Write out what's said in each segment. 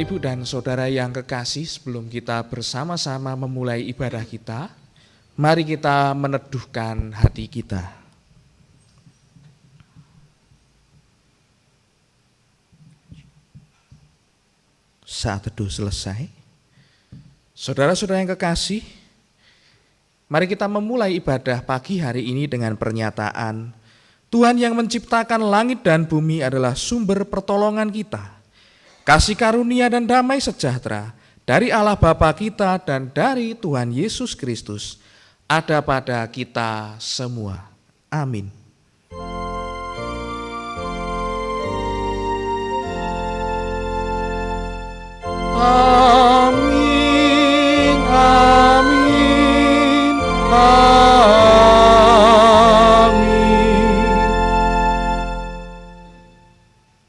Bapak, Ibu, dan Saudara yang kekasih, sebelum kita bersama-sama memulai ibadah kita, mari kita meneduhkan hati kita. Saat teduh selesai, saudara-saudara yang kekasih, mari kita memulai ibadah pagi hari ini dengan pernyataan, Tuhan yang menciptakan langit dan bumi adalah sumber pertolongan kita. Kasih karunia dan damai sejahtera dari Allah Bapa kita dan dari Tuhan Yesus Kristus ada pada kita semua. Amin. Amin, amin, amin.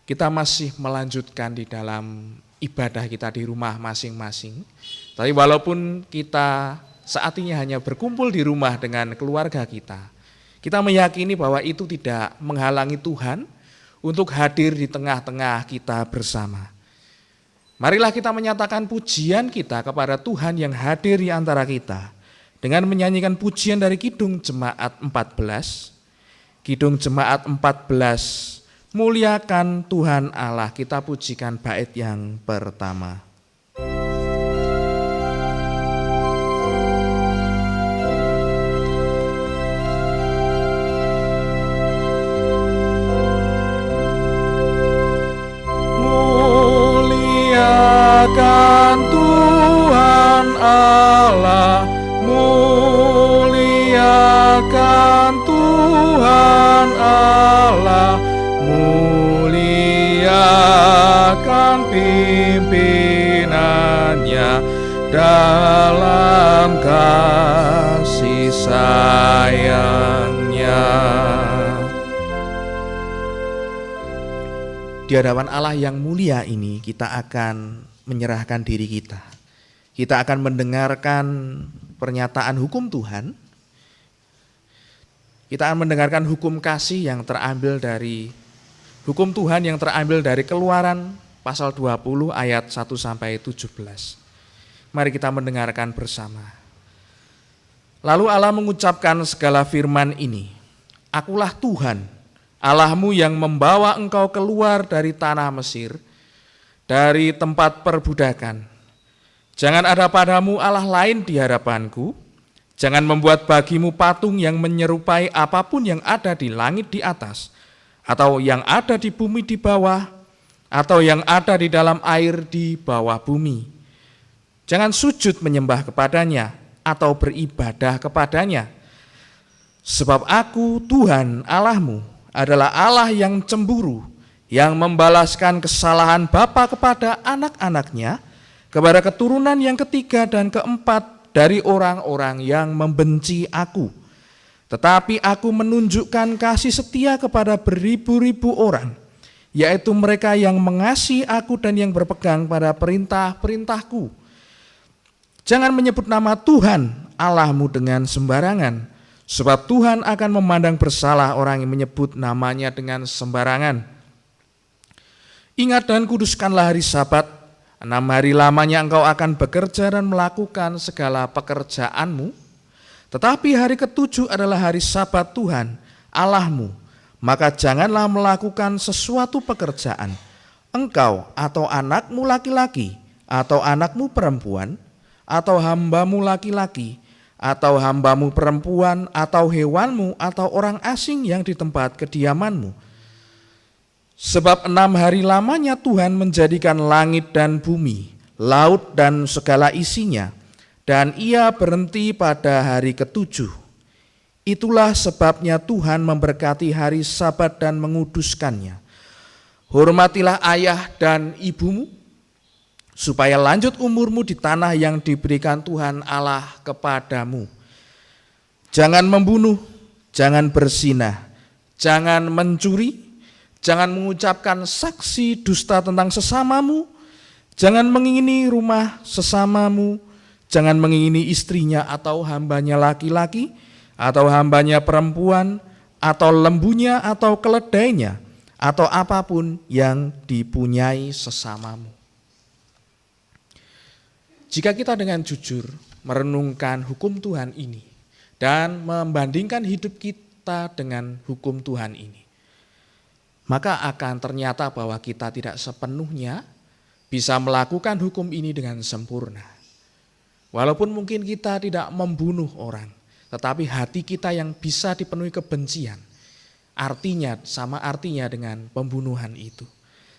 Kita masih melanjutkan di dalam ibadah kita di rumah masing-masing. Tapi walaupun kita saat ini hanya berkumpul di rumah dengan keluarga kita meyakini bahwa itu tidak menghalangi Tuhan untuk hadir di tengah-tengah kita bersama. Marilah kita menyatakan pujian kita kepada Tuhan yang hadir di antara kita dengan menyanyikan pujian dari Kidung Jemaat 14. Kidung Jemaat 14, muliakan Tuhan Allah, kita pujikan bait yang pertama. Muliakan Tuhan Allah, muliakan Tuhan Allah, muliakan pimpinannya dalam kasih sayangnya. Di hadapan Allah yang mulia ini kita akan menyerahkan diri kita. Kita akan mendengarkan pernyataan hukum Tuhan. Kita akan mendengarkan hukum kasih yang terambil dari hukum Tuhan yang terambil dari Keluaran pasal 20 ayat 1 sampai 17. Mari kita mendengarkan bersama. Lalu Allah mengucapkan segala firman ini, Akulah Tuhan, Allahmu yang membawa engkau keluar dari tanah Mesir, dari tempat perbudakan. Jangan ada padamu Allah lain di hadapanku, jangan membuat bagimu patung yang menyerupai apapun yang ada di langit di atas, atau yang ada di bumi di bawah, atau yang ada di dalam air di bawah bumi. Jangan sujud menyembah kepadanya, atau beribadah kepadanya. Sebab aku Tuhan Allahmu adalah Allah yang cemburu, yang membalaskan kesalahan bapa kepada anak-anaknya, kepada keturunan yang ketiga dan keempat dari orang-orang yang membenci aku. Tetapi aku menunjukkan kasih setia kepada beribu-ribu orang, yaitu mereka yang mengasihi aku dan yang berpegang pada perintah-perintahku. Jangan menyebut nama Tuhan Allahmu dengan sembarangan, sebab Tuhan akan memandang bersalah orang yang menyebut namanya dengan sembarangan. Ingat dan kuduskanlah hari Sabat, 6 hari lamanya engkau akan bekerja dan melakukan segala pekerjaanmu. Tetapi hari ketujuh adalah hari Sabat Tuhan Allahmu, maka janganlah melakukan sesuatu pekerjaan, engkau atau anakmu laki-laki, atau anakmu perempuan, atau hambamu laki-laki, atau hambamu perempuan, atau hewanmu, atau orang asing yang di tempat kediamanmu. Sebab 6 hari lamanya Tuhan menjadikan langit dan bumi, laut dan segala isinya, dan ia berhenti pada hari ketujuh. Itulah sebabnya Tuhan memberkati hari Sabat dan menguduskannya. Hormatilah ayah dan ibumu, supaya lanjut umurmu di tanah yang diberikan Tuhan Allah kepadamu. Jangan membunuh, jangan berzina, jangan mencuri, jangan mengucapkan saksi dusta tentang sesamamu, jangan mengingini rumah sesamamu, jangan mengingini istrinya atau hambanya laki-laki, atau hambanya perempuan, atau lembunya atau keledainya, atau apapun yang dipunyai sesamamu. Jika kita dengan jujur merenungkan hukum Tuhan ini dan membandingkan hidup kita dengan hukum Tuhan ini, maka akan ternyata bahwa kita tidak sepenuhnya bisa melakukan hukum ini dengan sempurna. Walaupun mungkin kita tidak membunuh orang, tetapi hati kita yang bisa dipenuhi kebencian, sama artinya dengan pembunuhan itu.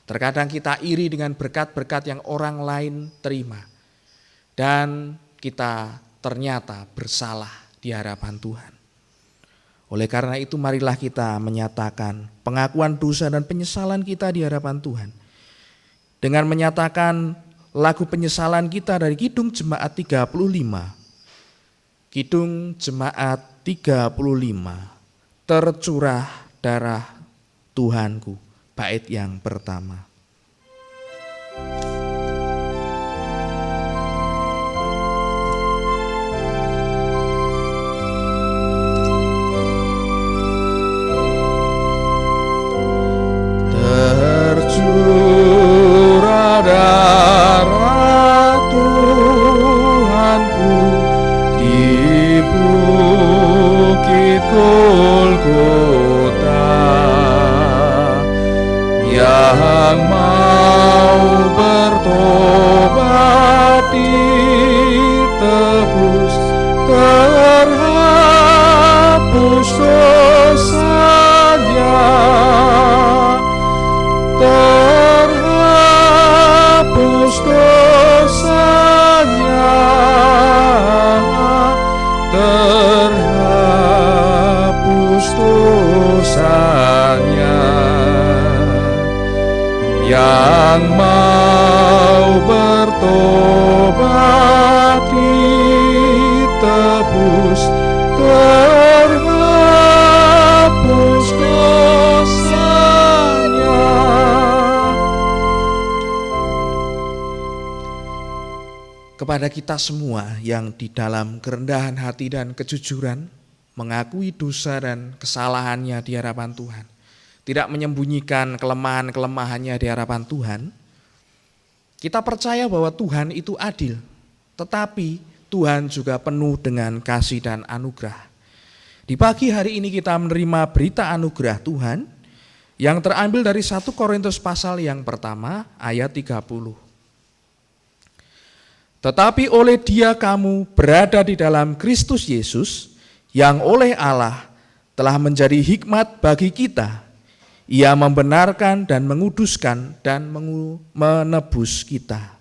Terkadang kita iri dengan berkat-berkat yang orang lain terima, dan kita ternyata bersalah di hadapan Tuhan. Oleh karena itu marilah kita menyatakan pengakuan dosa dan penyesalan kita di hadapan Tuhan. Dengan menyatakan lagu penyesalan kita dari Kidung Jemaat 35. Kidung Jemaat 35. Tercurah darah Tuhanku, bait yang pertama. Tercurah darah Tuhanku di bukit Golgota, yang mau bertobat ditebus, terhapus dosanya, terhapus dosanya, terhapus dosanya. Yang mau bertobat ditebus, terhapus dosanya. Kepada kita semua yang di dalam kerendahan hati dan kejujuran mengakui dosa dan kesalahannya di hadapan Tuhan, tidak menyembunyikan kelemahan-kelemahannya di hadapan Tuhan, kita percaya bahwa Tuhan itu adil, tetapi Tuhan juga penuh dengan kasih dan anugerah. Di pagi hari ini kita menerima berita anugerah Tuhan yang terambil dari 1 Korintus pasal yang pertama ayat 30. Tetapi oleh Dia kamu berada di dalam Kristus Yesus, yang oleh Allah telah menjadi hikmat bagi kita. Ia membenarkan dan menguduskan dan menebus kita.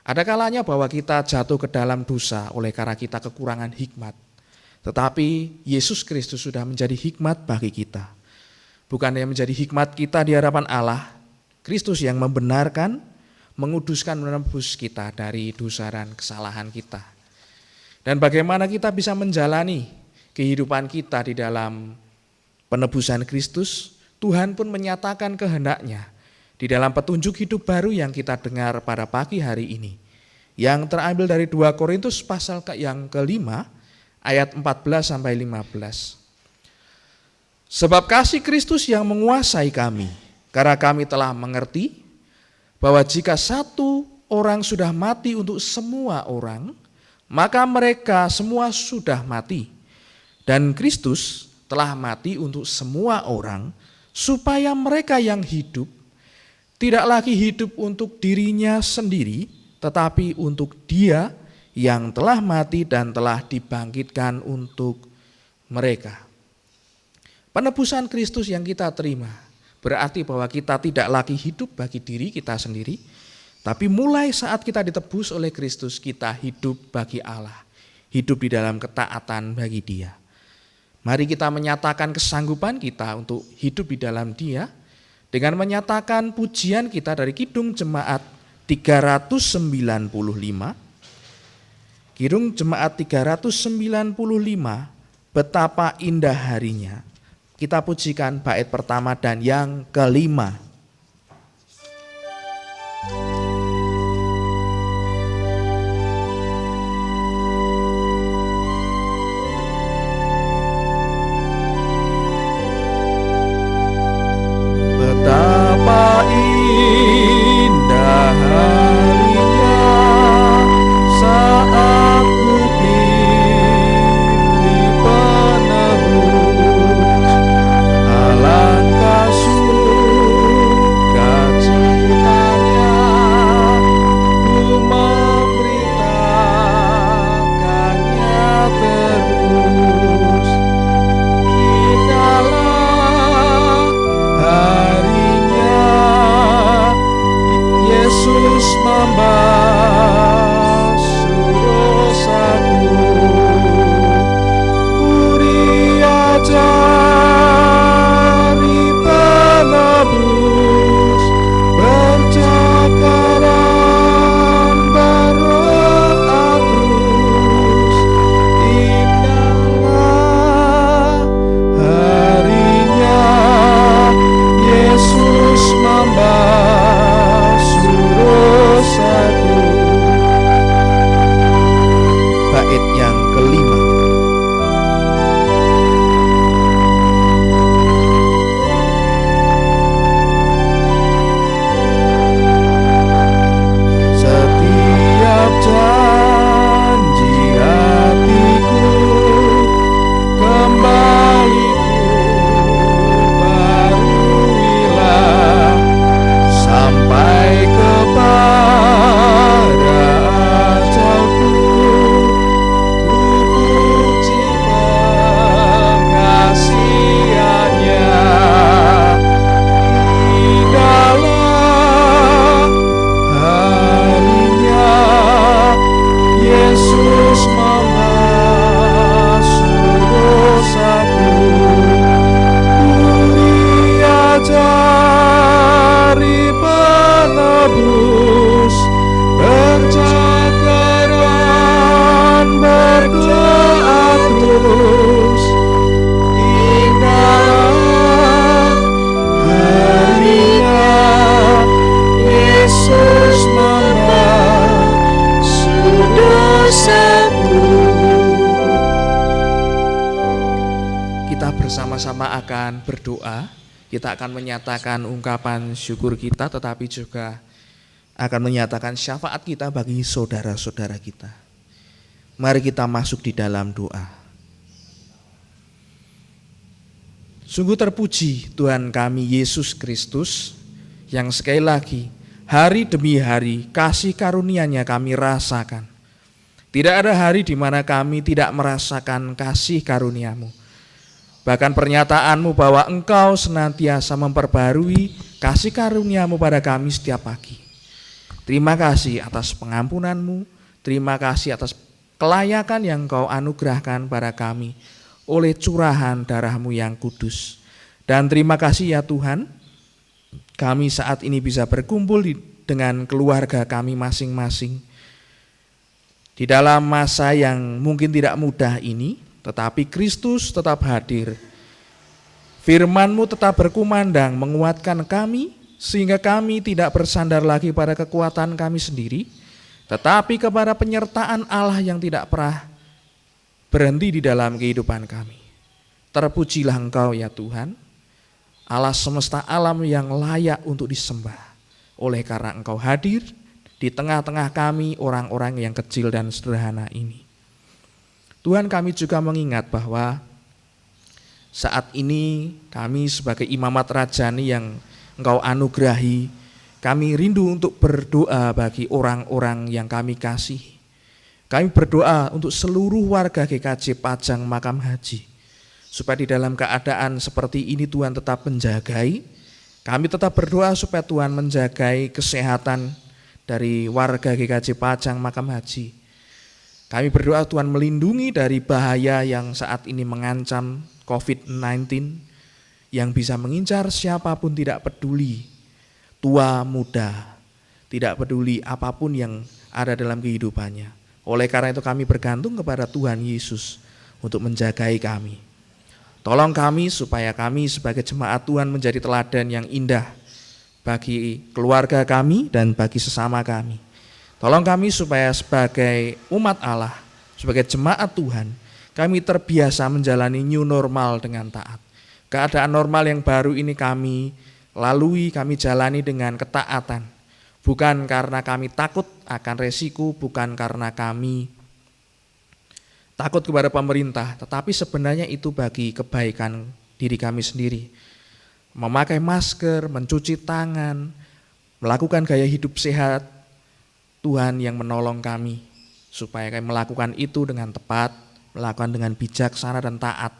Ada kalanya bahwa kita jatuh ke dalam dosa oleh karena kita kekurangan hikmat. Tetapi Yesus Kristus sudah menjadi hikmat bagi kita. Bukan yang menjadi hikmat kita di hadapan Allah, Kristus yang membenarkan, menguduskan, menebus kita dari dosa dan kesalahan kita. Dan bagaimana kita bisa menjalani kehidupan kita di dalam penebusan Kristus, Tuhan pun menyatakan kehendaknya di dalam petunjuk hidup baru yang kita dengar pada pagi hari ini, yang terambil dari 2 Korintus pasal yang kelima ayat 14-15. Sebab kasih Kristus yang menguasai kami, karena kami telah mengerti bahwa jika satu orang sudah mati untuk semua orang, maka mereka semua sudah mati. Dan Kristus telah mati untuk semua orang, supaya mereka yang hidup tidak lagi hidup untuk dirinya sendiri, tetapi untuk Dia yang telah mati dan telah dibangkitkan untuk mereka. Penebusan Kristus yang kita terima berarti bahwa kita tidak lagi hidup bagi diri kita sendiri, tapi mulai saat kita ditebus oleh Kristus, kita hidup bagi Allah, hidup di dalam ketaatan bagi Dia. Mari kita menyatakan kesanggupan kita untuk hidup di dalam Dia dengan menyatakan pujian kita dari Kidung Jemaat 395. Kidung Jemaat 395, betapa indah harinya. Kita pujikan bait pertama dan yang kelima. Betapa indah harinya akan berdoa, kita akan menyatakan ungkapan syukur kita, tetapi juga akan menyatakan syafaat kita bagi saudara-saudara kita. Mari kita masuk di dalam doa. Sungguh terpuji Tuhan kami Yesus Kristus, yang sekali lagi hari demi hari kasih karunia-Nya kami rasakan. Tidak ada hari di mana kami tidak merasakan kasih karunia-Mu. Bahkan pernyataan-Mu bahwa Engkau senantiasa memperbarui kasih karunia-Mu pada kami setiap pagi. Terima kasih atas pengampunan-Mu, terima kasih atas kelayakan yang Engkau anugerahkan pada kami oleh curahan darah-Mu yang kudus. Dan terima kasih ya Tuhan, kami saat ini bisa berkumpul dengan keluarga kami masing-masing. Di dalam masa yang mungkin tidak mudah ini, tetapi Kristus tetap hadir. Firman-Mu tetap berkumandang menguatkan kami, sehingga kami tidak bersandar lagi pada kekuatan kami sendiri, tetapi kepada penyertaan Allah yang tidak pernah berhenti di dalam kehidupan kami. Terpujilah Engkau ya Tuhan, Allah semesta alam yang layak untuk disembah, oleh karena Engkau hadir di tengah-tengah kami orang-orang yang kecil dan sederhana ini. Tuhan, kami juga mengingat bahwa saat ini kami sebagai imamat rajani yang Engkau anugerahi, kami rindu untuk berdoa bagi orang-orang yang kami kasihi. Kami berdoa untuk seluruh warga GKJ Pajang Makam Haji, supaya di dalam keadaan seperti ini Tuhan tetap menjagai. Kami tetap berdoa supaya Tuhan menjagai kesehatan dari warga GKJ Pajang Makam Haji. Kami berdoa Tuhan melindungi dari bahaya yang saat ini mengancam COVID-19, yang bisa mengincar siapapun, tidak peduli tua muda, tidak peduli apapun yang ada dalam kehidupannya. Oleh karena itu kami bergantung kepada Tuhan Yesus untuk menjagai kami. Tolong kami supaya kami sebagai jemaat Tuhan menjadi teladan yang indah bagi keluarga kami dan bagi sesama kami. Tolong kami supaya sebagai umat Allah, sebagai jemaat Tuhan, kami terbiasa menjalani new normal dengan taat. Keadaan normal yang baru ini kami lalui, kami jalani dengan ketaatan. Bukan karena kami takut akan resiko, bukan karena kami takut kepada pemerintah, tetapi sebenarnya itu bagi kebaikan diri kami sendiri. Memakai masker, mencuci tangan, melakukan gaya hidup sehat, Tuhan yang menolong kami supaya kami melakukan itu dengan tepat, melakukan dengan bijaksana dan taat,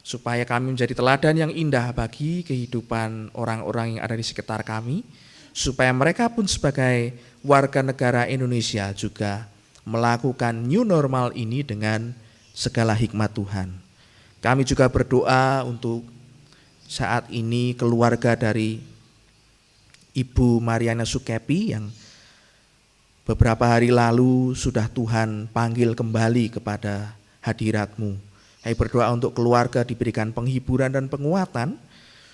supaya kami menjadi teladan yang indah bagi kehidupan orang-orang yang ada di sekitar kami, supaya mereka pun sebagai warga negara Indonesia juga melakukan new normal ini dengan segala hikmat Tuhan. Kami juga berdoa untuk saat ini keluarga dari Ibu Mariana Sukepi yang beberapa hari lalu sudah Tuhan panggil kembali kepada hadirat-Mu. Kami berdoa untuk keluarga diberikan penghiburan dan penguatan,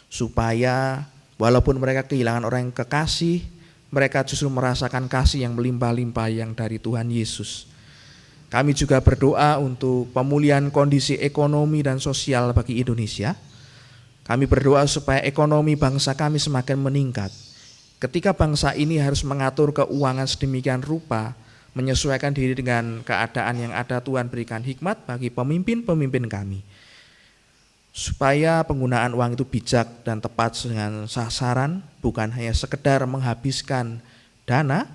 supaya walaupun mereka kehilangan orang yang kekasih, mereka justru merasakan kasih yang melimpah-limpah yang dari Tuhan Yesus. Kami juga berdoa untuk pemulihan kondisi ekonomi dan sosial bagi Indonesia. Kami berdoa supaya ekonomi bangsa kami semakin meningkat. Ketika bangsa ini harus mengatur keuangan sedemikian rupa, menyesuaikan diri dengan keadaan yang ada, Tuhan berikan hikmat bagi pemimpin-pemimpin kami, supaya penggunaan uang itu bijak dan tepat dengan sasaran, bukan hanya sekedar menghabiskan dana,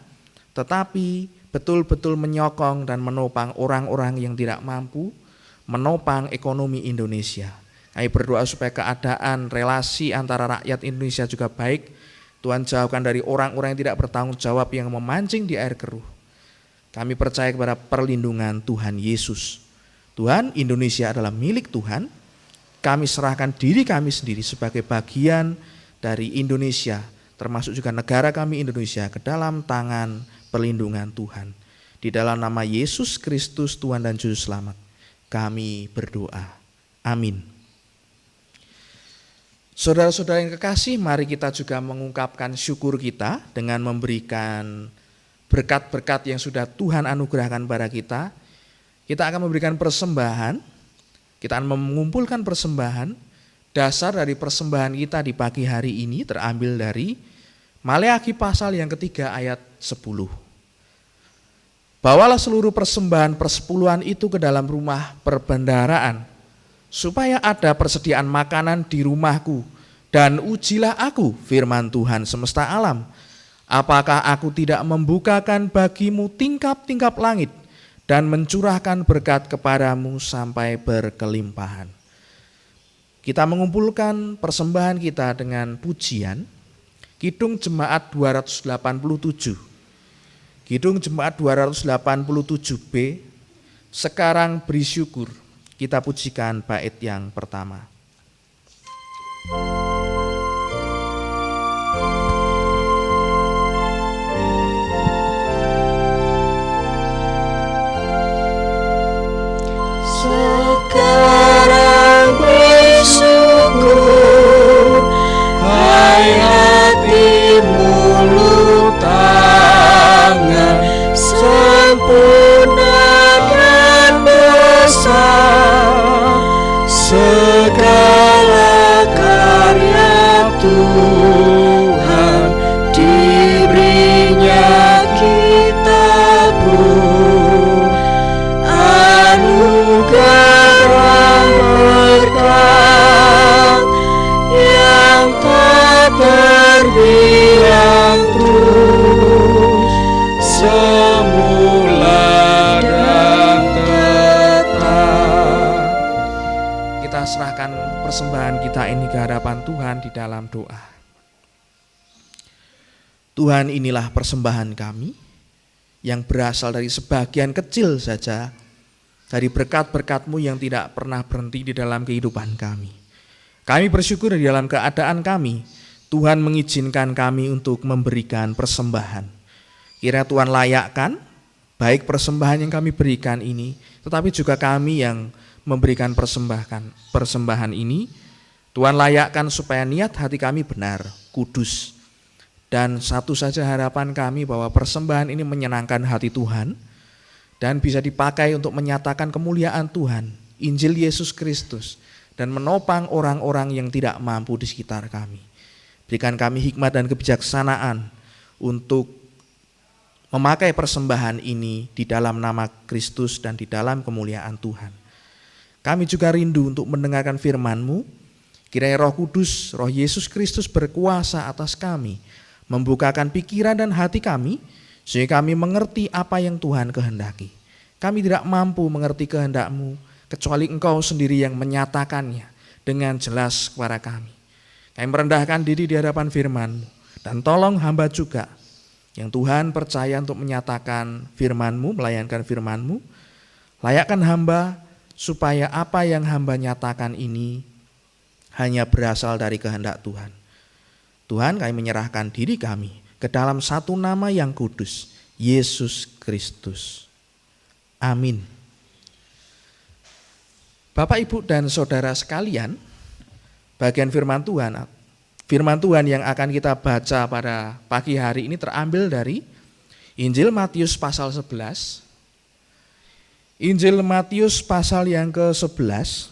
tetapi betul-betul menyokong dan menopang orang-orang yang tidak mampu, menopang ekonomi Indonesia. Kami berdoa supaya keadaan relasi antara rakyat Indonesia juga baik. Tuhan jauhkan dari orang-orang yang tidak bertanggung jawab yang memancing di air keruh. Kami percaya kepada perlindungan Tuhan Yesus. Tuhan, Indonesia adalah milik Tuhan. Kami serahkan diri kami sendiri sebagai bagian dari Indonesia, termasuk juga negara kami Indonesia, ke dalam tangan perlindungan Tuhan. Di dalam nama Yesus Kristus Tuhan dan Juru Selamat, kami berdoa. Amin. Saudara-saudara yang kekasih, mari kita juga mengungkapkan syukur kita dengan memberikan berkat-berkat yang sudah Tuhan anugerahkan pada kita. Kita akan memberikan persembahan, kita akan mengumpulkan persembahan Dasar dari persembahan kita di pagi hari ini terambil dari Maleakhi pasal yang ketiga ayat 10. Bawalah seluruh persembahan persepuluhan itu ke dalam rumah perbendaharaan, supaya ada persediaan makanan di rumahku, dan ujilah aku, firman Tuhan semesta alam, apakah aku tidak membukakan bagimu tingkap-tingkap langit dan mencurahkan berkat kepadamu sampai berkelimpahan. Kita mengumpulkan persembahan kita dengan pujian, Kidung Jemaat 287. Kidung Jemaat 287B, Sekarang Beri Syukur. Kita pujikan bait yang pertama. Sekarang bersyukur, hai hati, mulut, tangan, sempurna dan besar, segala karya Tuhan diberinya kitabmu, anugerah berkat yang tak terbilang terus, semula dan tetap. Kita serahkan persembahan kita ini ke hadapan Tuhan di dalam doa. Tuhan, inilah persembahan kami yang berasal dari sebagian kecil saja dari berkat-berkat-Mu yang tidak pernah berhenti di dalam kehidupan kami. Kami bersyukur di dalam keadaan kami, Tuhan mengizinkan kami untuk memberikan persembahan. Kiranya Tuhan layakkan baik persembahan yang kami berikan ini, tetapi juga kami yang memberikan persembahan ini, Tuhan layakkan supaya niat hati kami benar, kudus. Dan satu saja harapan kami bahwa persembahan ini menyenangkan hati Tuhan dan bisa dipakai untuk menyatakan kemuliaan Tuhan, Injil Yesus Kristus, dan menopang orang-orang yang tidak mampu di sekitar kami. Berikan kami hikmat dan kebijaksanaan untuk memakai persembahan ini di dalam nama Kristus dan di dalam kemuliaan Tuhan. Kami juga rindu untuk mendengarkan firman-Mu. Kiranya Roh Kudus, Roh Yesus Kristus berkuasa atas kami, membukakan pikiran dan hati kami, sehingga kami mengerti apa yang Tuhan kehendaki. Kami tidak mampu mengerti kehendak-Mu, kecuali Engkau sendiri yang menyatakannya dengan jelas kepada kami. Kami merendahkan diri di hadapan firman-Mu, dan tolong hamba juga yang Tuhan percaya untuk menyatakan firman-Mu, melayankan firman-Mu. Layakkan hamba supaya apa yang hamba nyatakan ini hanya berasal dari kehendak Tuhan. Tuhan, kami menyerahkan diri kami ke dalam satu nama yang kudus, Yesus Kristus. Amin. Bapak, Ibu, dan saudara sekalian, bagian firman Tuhan yang akan kita baca pada pagi hari ini terambil dari Injil Matius pasal 11. Injil Matius pasal yang ke-11.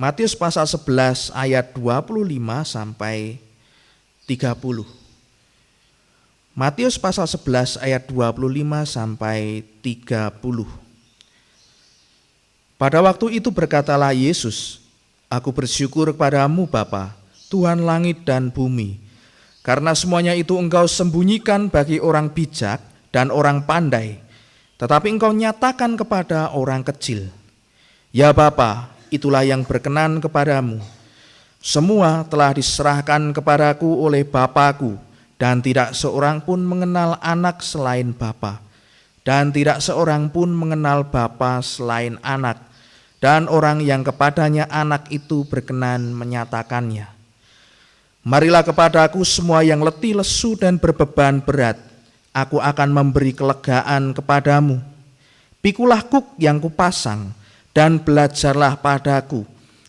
Matius pasal 11 ayat 25 sampai 30. Matius pasal 11 ayat 25 sampai 30. Pada waktu itu berkatalah Yesus, "Aku bersyukur kepadamu Bapa, Tuhan langit dan bumi, karena semuanya itu Engkau sembunyikan bagi orang bijak dan orang pandai, tetapi Engkau nyatakan kepada orang kecil. Ya Bapa, itulah yang berkenan kepadamu. Semua telah diserahkan kepadaku oleh Bapa-Ku, dan tidak seorang pun mengenal anak selain Bapa, dan tidak seorang pun mengenal Bapa selain anak, dan orang yang kepadanya anak itu berkenan menyatakannya. Marilah kepadaku semua yang letih, lesu, dan berbeban berat, aku akan memberi kelegaan kepadamu. Pikulah kuk yang kupasang, dan belajarlah padaku,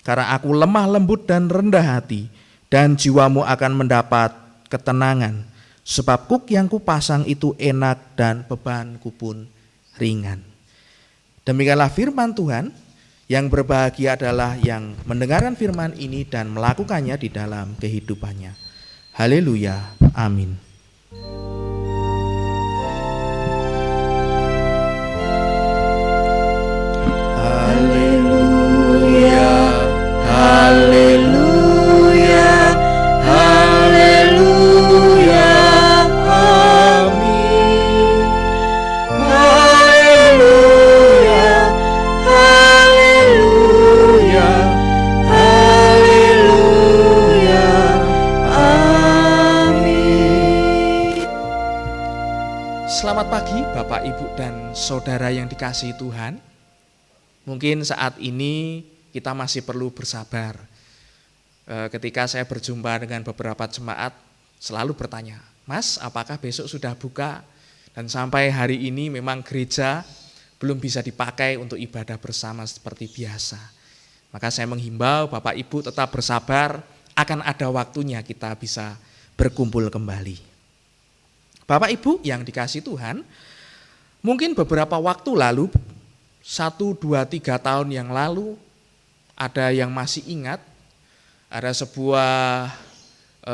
karena aku lemah lembut dan rendah hati, dan jiwamu akan mendapat ketenangan. Sebab kuk yang kupasang itu enak dan bebanku pun ringan." Demikianlah firman Tuhan Yang berbahagia adalah yang mendengarkan firman ini dan melakukannya di dalam kehidupannya. Haleluya. Amin. Haleluya, haleluya, haleluya, amin. Haleluya, haleluya, haleluya, amin. Selamat pagi Bapak, Ibu, dan Saudara yang dikasihi Tuhan. Mungkin saat ini kita masih perlu bersabar. Ketika saya berjumpa dengan beberapa jemaat, selalu bertanya, "Mas, apakah besok sudah buka?" Dan sampai hari ini memang gereja belum bisa dipakai untuk ibadah bersama seperti biasa. Maka saya menghimbau Bapak Ibu tetap bersabar, akan ada waktunya kita bisa berkumpul kembali. Bapak Ibu yang dikasihi Tuhan, mungkin beberapa waktu lalu, 1, 2, 3 tahun yang lalu, ada yang masih ingat, ada sebuah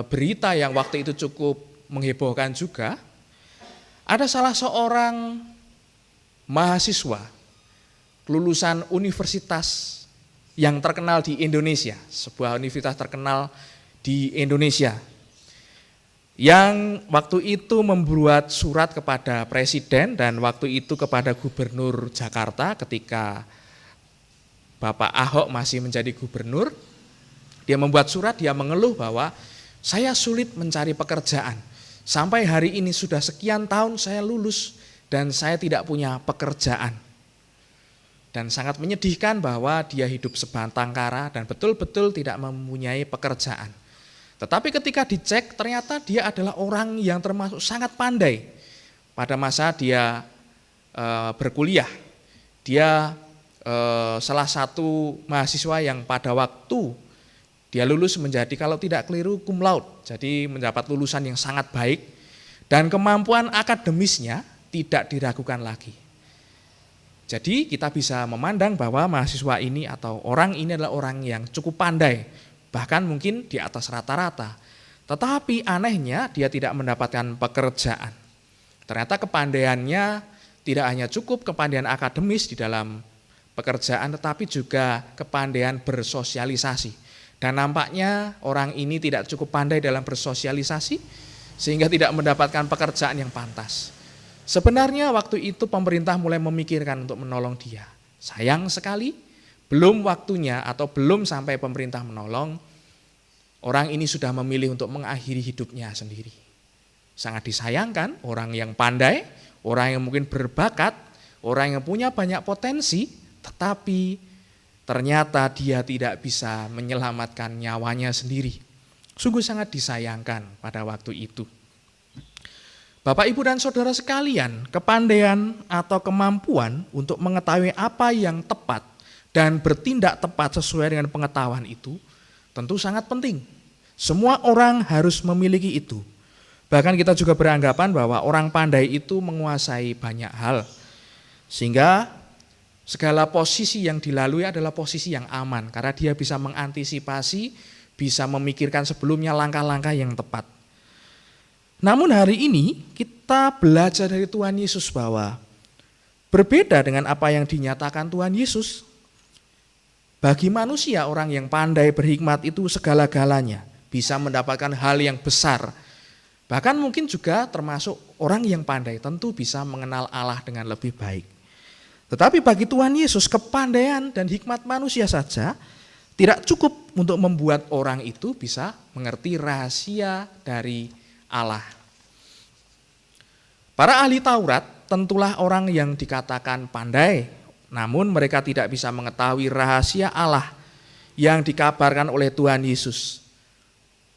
berita yang waktu itu cukup menghebohkan juga. Ada salah seorang mahasiswa lulusan universitas yang terkenal di Indonesia, sebuah universitas terkenal di Indonesia, yang waktu itu membuat surat kepada presiden dan waktu itu kepada gubernur Jakarta ketika Bapak Ahok masih menjadi gubernur. Dia membuat surat, dia mengeluh bahwa saya sulit mencari pekerjaan. Sampai hari ini sudah sekian tahun saya lulus dan saya tidak punya pekerjaan. Dan sangat menyedihkan bahwa dia hidup sebatang kara dan betul-betul tidak mempunyai pekerjaan. Tetapi ketika dicek ternyata dia adalah orang yang termasuk sangat pandai. Pada masa dia berkuliah, dia salah satu mahasiswa yang pada waktu dia lulus menjadi kalau tidak keliru cum laude, jadi mendapat lulusan yang sangat baik dan kemampuan akademisnya tidak diragukan lagi. Jadi kita bisa memandang bahwa mahasiswa ini atau orang ini adalah orang yang cukup pandai, bahkan mungkin di atas rata-rata. Tetapi anehnya dia tidak mendapatkan pekerjaan. Ternyata kepandaiannya tidak hanya cukup kepandaian akademis di dalam pekerjaan, tetapi juga kepandaian bersosialisasi. Dan nampaknya orang ini tidak cukup pandai dalam bersosialisasi sehingga tidak mendapatkan pekerjaan yang pantas. Sebenarnya waktu itu pemerintah mulai memikirkan untuk menolong dia. Sayang sekali, belum waktunya atau belum sampai pemerintah menolong, orang ini sudah memilih untuk mengakhiri hidupnya sendiri. Sangat disayangkan, orang yang pandai, orang yang mungkin berbakat, orang yang punya banyak potensi, tetapi ternyata dia tidak bisa menyelamatkan nyawanya sendiri. Sungguh sangat disayangkan pada waktu itu. Bapak, Ibu, dan Saudara sekalian, kepandaian atau kemampuan untuk mengetahui apa yang tepat dan bertindak tepat sesuai dengan pengetahuan itu tentu sangat penting. Semua orang harus memiliki itu. Bahkan kita juga beranggapan bahwa orang pandai itu menguasai banyak hal. Sehingga segala posisi yang dilalui adalah posisi yang aman karena dia bisa mengantisipasi, bisa memikirkan sebelumnya langkah-langkah yang tepat. Namun hari ini kita belajar dari Tuhan Yesus bahwa berbeda dengan apa yang dinyatakan Tuhan Yesus. Bagi manusia, orang yang pandai berhikmat itu segala-galanya, bisa mendapatkan hal yang besar. Bahkan mungkin juga termasuk orang yang pandai tentu bisa mengenal Allah dengan lebih baik. Tetapi bagi Tuhan Yesus, kepandaian dan hikmat manusia saja tidak cukup untuk membuat orang itu bisa mengerti rahasia dari Allah. Para ahli Taurat tentulah orang yang dikatakan pandai, namun mereka tidak bisa mengetahui rahasia Allah yang dikabarkan oleh Tuhan Yesus.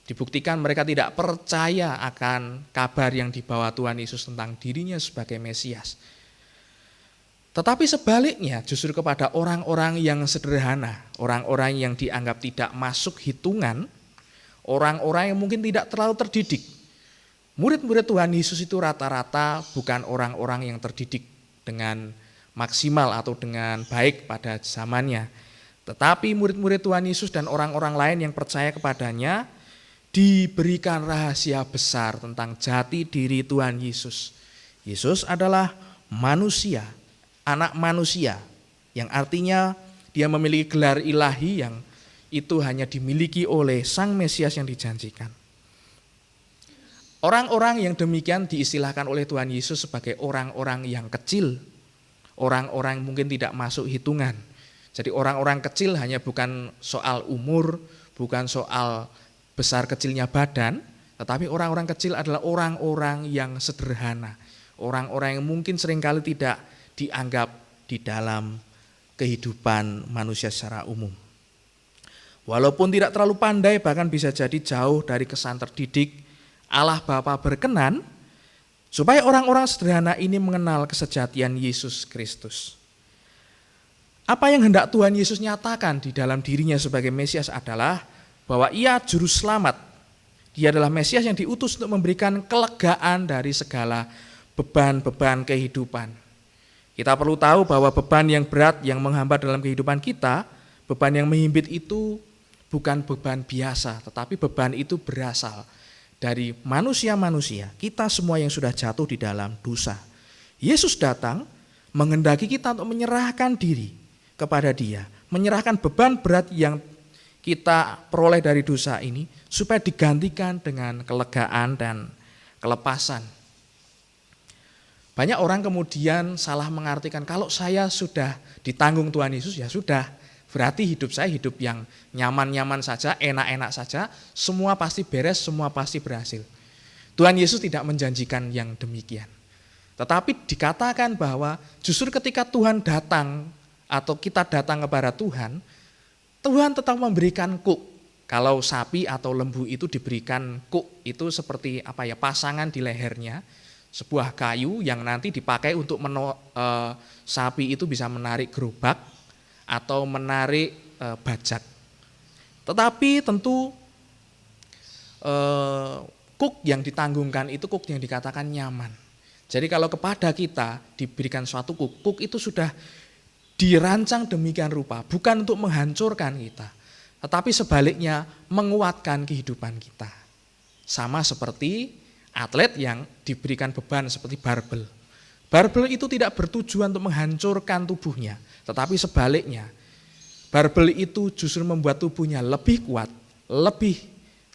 Dibuktikan mereka tidak percaya akan kabar yang dibawa Tuhan Yesus tentang dirinya sebagai Mesias. Tetapi sebaliknya justru kepada orang-orang yang sederhana, orang-orang yang dianggap tidak masuk hitungan, orang-orang yang mungkin tidak terlalu terdidik. Murid-murid Tuhan Yesus itu rata-rata bukan orang-orang yang terdidik dengan maksimal atau dengan baik pada zamannya. Tetapi murid-murid Tuhan Yesus dan orang-orang lain yang percaya kepadanya diberikan rahasia besar tentang jati diri Tuhan Yesus. Yesus adalah manusia, anak manusia, yang artinya dia memiliki gelar ilahi yang itu hanya dimiliki oleh Sang Mesias yang dijanjikan. Orang-orang yang demikian diistilahkan oleh Tuhan Yesus sebagai orang-orang yang kecil, orang-orang yang mungkin tidak masuk hitungan. Jadi orang-orang kecil hanya bukan soal umur, bukan soal besar kecilnya badan, tetapi orang-orang kecil adalah orang-orang yang sederhana, orang-orang yang mungkin seringkali tidak dianggap di dalam kehidupan manusia secara umum. Walaupun tidak terlalu pandai, bahkan bisa jadi jauh dari kesan terdidik, Allah Bapa berkenan supaya orang-orang sederhana ini mengenal kesejatian Yesus Kristus. Apa yang hendak Tuhan Yesus nyatakan di dalam dirinya sebagai Mesias adalah bahwa ia juru selamat. Dia adalah Mesias yang diutus untuk memberikan kelegaan dari segala beban-beban kehidupan. Kita perlu tahu bahwa beban yang berat yang menghambat dalam kehidupan kita, beban yang menghimpit itu bukan beban biasa, tetapi beban itu berasal dari manusia-manusia, kita semua yang sudah jatuh di dalam dosa. Yesus datang menghendaki kita untuk menyerahkan diri kepada Dia, menyerahkan beban berat yang kita peroleh dari dosa ini supaya digantikan dengan kelegaan dan kelepasan. Banyak orang kemudian salah mengartikan kalau saya sudah ditanggung Tuhan Yesus ya sudah, berarti hidup saya hidup yang nyaman-nyaman saja, enak-enak saja, semua pasti beres, semua pasti berhasil. Tuhan Yesus tidak menjanjikan yang demikian. Tetapi dikatakan bahwa justru ketika Tuhan datang atau kita datang kepada Tuhan, Tuhan tetap memberikan kuk. Kalau sapi atau lembu itu diberikan kuk, itu seperti pasangan di lehernya, sebuah kayu yang nanti dipakai untuk sapi itu bisa menarik gerobak atau menarik bajak. Tetapi tentu kuk yang ditanggungkan itu kuk yang dikatakan nyaman. Jadi kalau kepada kita diberikan suatu kuk itu sudah dirancang demikian rupa, bukan untuk menghancurkan kita, tetapi sebaliknya menguatkan kehidupan kita. Sama seperti atlet yang diberikan beban seperti barbel. Barbel itu tidak bertujuan untuk menghancurkan tubuhnya, tetapi sebaliknya, barbel itu justru membuat tubuhnya lebih kuat, lebih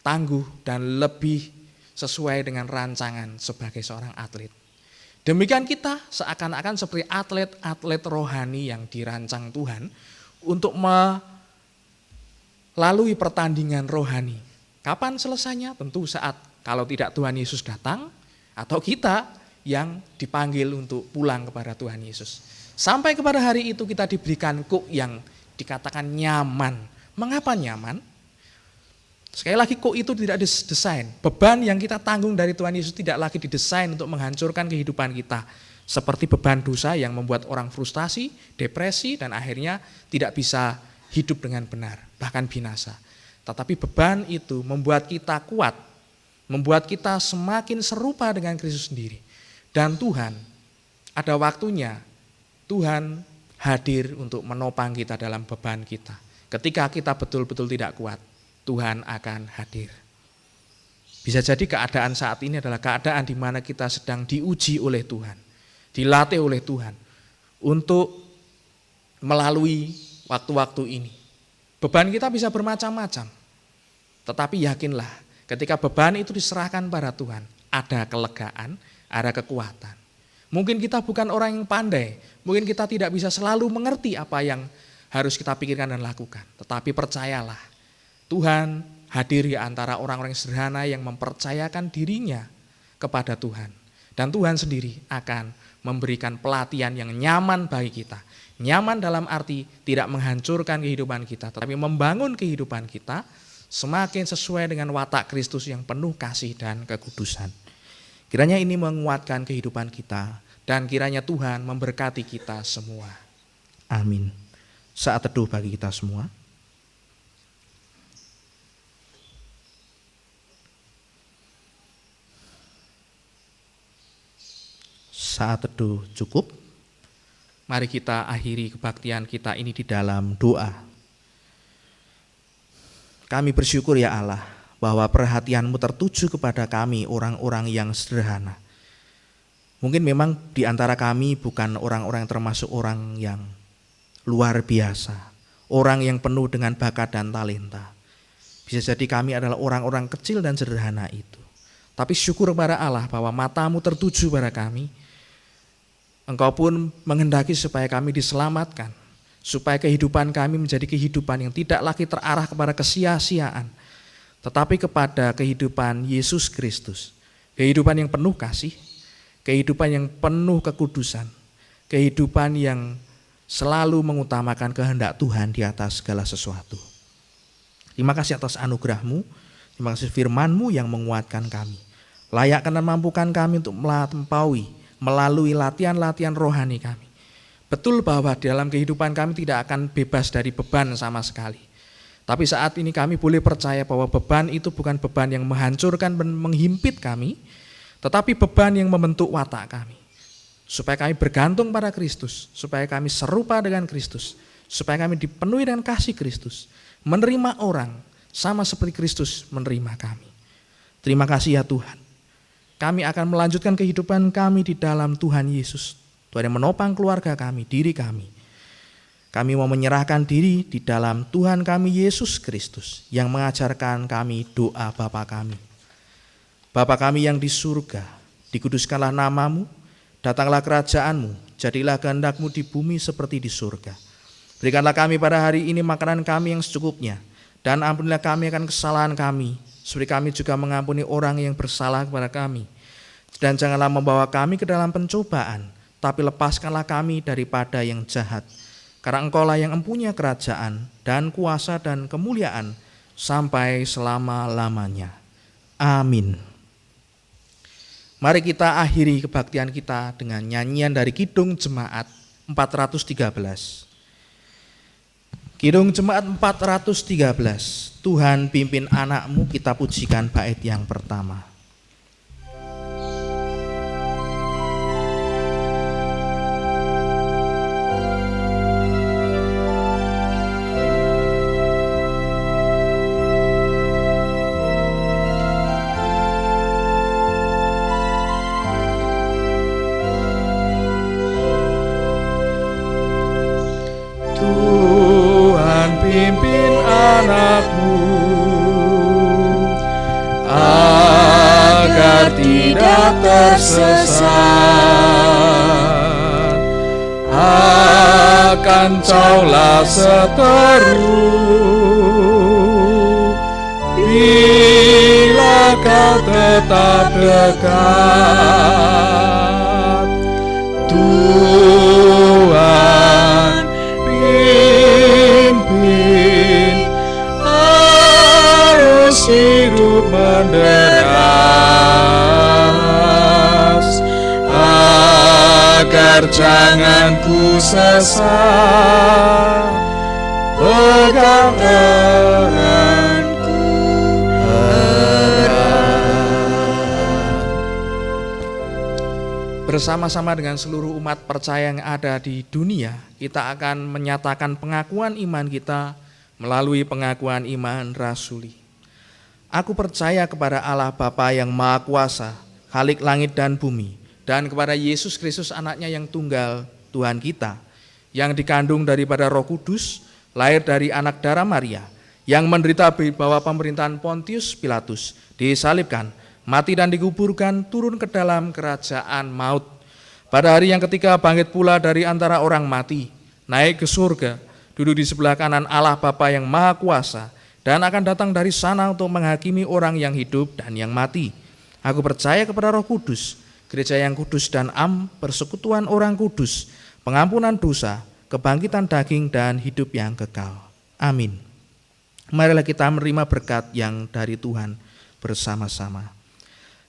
tangguh, dan lebih sesuai dengan rancangan sebagai seorang atlet. Demikian kita seakan-akan seperti atlet-atlet rohani yang dirancang Tuhan untuk melalui pertandingan rohani. Kapan selesainya? Tentu saat kalau tidak Tuhan Yesus datang atau kita yang dipanggil untuk pulang kepada Tuhan Yesus. Sampai kepada hari itu kita diberikan kuk yang dikatakan nyaman. Mengapa nyaman? Sekali lagi kuk itu tidak didesain. Beban yang kita tanggung dari Tuhan Yesus tidak lagi didesain untuk menghancurkan kehidupan kita. Seperti beban dosa yang membuat orang frustasi, depresi, dan akhirnya tidak bisa hidup dengan benar, bahkan binasa. Tetapi beban itu membuat kita kuat, membuat kita semakin serupa dengan Kristus sendiri. Dan Tuhan, ada waktunya Tuhan hadir untuk menopang kita dalam beban kita. Ketika kita betul-betul tidak kuat, Tuhan akan hadir. Bisa jadi keadaan saat ini adalah keadaan di mana kita sedang diuji oleh Tuhan, dilatih oleh Tuhan untuk melalui waktu-waktu ini. Beban kita bisa bermacam-macam, tetapi yakinlah ketika beban itu diserahkan pada Tuhan, ada kelegaan, ada kekuatan. Mungkin kita bukan orang yang pandai, mungkin kita tidak bisa selalu mengerti apa yang harus kita pikirkan dan lakukan, tetapi percayalah, Tuhan hadir di antara orang-orang sederhana yang mempercayakan dirinya kepada Tuhan. Dan Tuhan sendiri akan memberikan pelatihan yang nyaman bagi kita. Nyaman dalam arti tidak menghancurkan kehidupan kita, tetapi membangun kehidupan kita semakin sesuai dengan watak Kristus yang penuh kasih dan kekudusan. Kiranya ini menguatkan kehidupan kita dan kiranya Tuhan memberkati kita semua. Amin. Saat teduh bagi kita semua. Saat teduh cukup, mari kita akhiri kebaktian kita ini di dalam doa. Kami bersyukur ya Allah bahwa perhatian-Mu tertuju kepada kami orang-orang yang sederhana. Mungkin memang di antara kami bukan orang-orang yang termasuk orang yang luar biasa, orang yang penuh dengan bakat dan talenta. Bisa jadi kami adalah orang-orang kecil dan sederhana itu. Tapi syukur kepada Allah bahwa mata-Mu tertuju pada kami. Engkau pun menghendaki supaya kami diselamatkan, supaya kehidupan kami menjadi kehidupan yang tidak lagi terarah kepada kesia-siaan, tetapi kepada kehidupan Yesus Kristus. Kehidupan yang penuh kasih, kehidupan yang penuh kekudusan, kehidupan yang selalu mengutamakan kehendak Tuhan di atas segala sesuatu. Terima kasih atas anugerah-Mu, terima kasih firman-Mu yang menguatkan kami, layakkan dan mampukan kami untuk melampaui melalui latihan-latihan rohani kami. Betul bahwa dalam kehidupan kami tidak akan bebas dari beban sama sekali. Tapi saat ini kami boleh percaya bahwa beban itu bukan beban yang menghancurkan dan menghimpit kami, tetapi beban yang membentuk watak kami. Supaya kami bergantung pada Kristus, supaya kami serupa dengan Kristus, supaya kami dipenuhi dengan kasih Kristus, menerima orang sama seperti Kristus menerima kami. Terima kasih ya Tuhan. Kami akan melanjutkan kehidupan kami di dalam Tuhan Yesus. Tuhan yang menopang keluarga kami, diri kami. Kami mau menyerahkan diri di dalam Tuhan kami Yesus Kristus yang mengajarkan kami doa Bapa kami. Bapa kami yang di surga, dikuduskanlah nama-Mu, datanglah kerajaan-Mu, jadilah kehendak-Mu di bumi seperti di surga. Berikanlah kami pada hari ini makanan kami yang secukupnya, dan ampunilah kami akan kesalahan kami, seperti kami juga mengampuni orang yang bersalah kepada kami. Dan janganlah membawa kami ke dalam pencobaan, tapi lepaskanlah kami daripada yang jahat. Karena Engkau-lah yang mempunyai kerajaan dan kuasa dan kemuliaan sampai selama-lamanya. Amin. Mari kita akhiri kebaktian kita dengan nyanyian dari Kidung Jemaat 413. Kidung Jemaat 413, Tuhan pimpin anak-Mu, kita pujikan bait yang pertama. Pimpin anak-Mu agar tidak tersesat, akan caulah seteru bila Kau tetap dekat. Tuhan pimpin arus hidup menderas, agar jangan ku sesat, pegang erat-Ku erat. Bersama-sama dengan seluruh umat percaya yang ada di dunia, kita akan menyatakan pengakuan iman kita melalui pengakuan iman rasuli. Aku percaya kepada Allah Bapa yang Maha Kuasa, Khalik langit dan bumi, dan kepada Yesus Kristus anaknya yang tunggal, Tuhan kita, yang dikandung daripada Roh Kudus, lahir dari anak darah Maria, yang menderita di bawah pemerintahan Pontius Pilatus, disalibkan, mati dan dikuburkan, turun ke dalam kerajaan maut. Pada hari yang ketiga bangkit pula dari antara orang mati, naik ke surga, duduk di sebelah kanan Allah Bapa yang Maha Kuasa, dan akan datang dari sana untuk menghakimi orang yang hidup dan yang mati. Aku percaya kepada Roh Kudus, gereja yang kudus dan persekutuan orang kudus, pengampunan dosa, kebangkitan daging dan hidup yang kekal. Amin. Marilah kita menerima berkat yang dari Tuhan bersama-sama.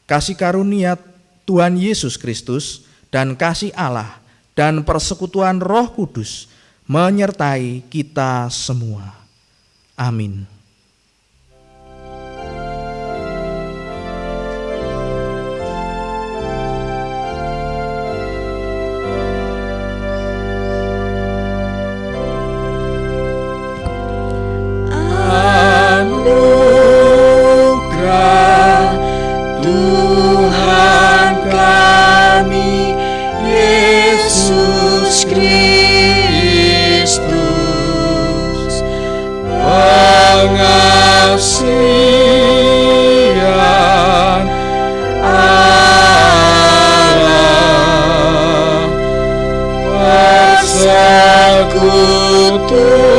Kasih karunia Tuhan Yesus Kristus dan kasih Allah dan persekutuan Roh Kudus menyertai kita semua. Amin. Anugerah Ku